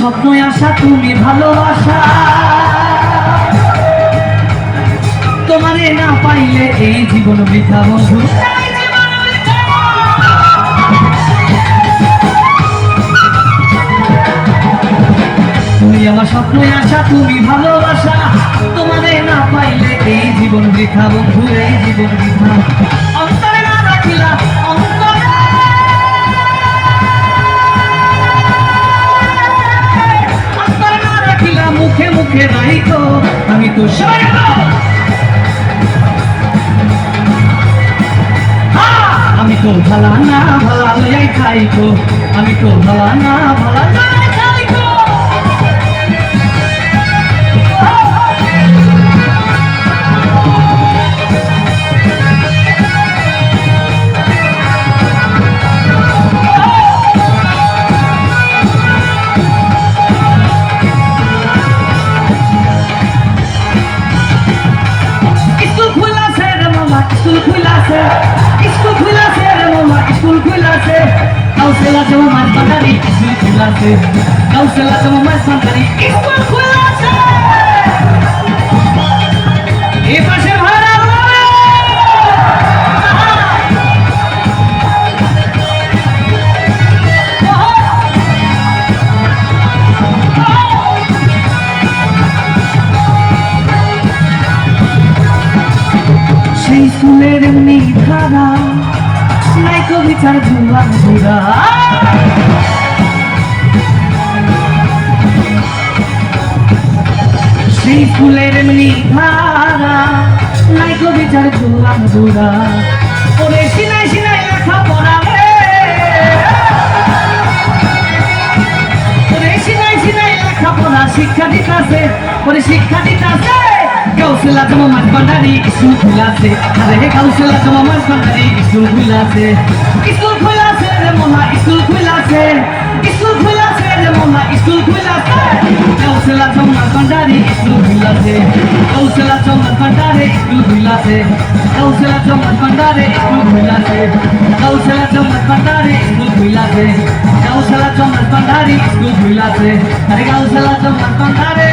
স্বপ্নই আশা তুমি ভালোবাসা, তোমারে না পাইলে এই জীবন বৃথা বন্ধু। তুমি আমার স্বপ্নই আশা তুমি ভালোবাসা, তোমারে না পাইলে এই জীবন বৃথা বন্ধু, এই জীবন বৃথা। অন্তরে না রাখিলা অন্তরে, অন্তরে না রাখিলা মুখে মুখে রাইতো, আমি তো সৈন্য। আমি তো ভালা না ভালা লইয়াই খাইতো, আমি তো ভালা না ভালা লইয়াই খাইতো। স্কুল খুলাছে রে মামা, স্কুল খুলাছে, স্কুল খুলাছে রে মামা, স্কুল খুলাছে। কাউসেলা জমা মাছ বাটারি, স্কুল খুলাছে, কাউসেলা জমা মাছ বাটারি, স্কুল খুলাছে। এই পাশে ভাড়া সেই ফুলের এমনি ধারা, নাই কবিতার ধুয়া ধুরা। সেই ফুলের এমনি ধারা, নাই কবিতার ধুয়া ধুরা। ওরে সিনাই সিনাই লেখা পড়া রে, ওরে সিনাই সিনাই লেখা পড়া শিক্ষা দিতাছে, ওরে শিক্ষা দিতাছে। কাউসেলা জমা মাছ ভান্ডারি, স্কুল খুলাছে, আরে কাউসেলা জমা মাছ ভান্ডারি, স্কুল খুলাছে, স্কুল খুলাছে রে মোলা, স্কুল খুলাছে, স্কুল খুলাছে রে মোলা, স্কুল খুলাছে। কাউসেলা জমা মাছ ভান্ডারি, স্কুল খুলাছে, কাউসেলা জমা মাছ ভান্ডারি, স্কুল খুলাছে, কাউসেলা জমা মাছ ভান্ডারি, স্কুল খুলাছে, কাউসেলা জমা মাছ ভান্ডারি, স্কুল খুলাছে, কাউসেলা জমা মাছ ভান্ডারি, স্কুল খুলাছে, আরে কাউসেলা জমা মাছ ভান্ডারি।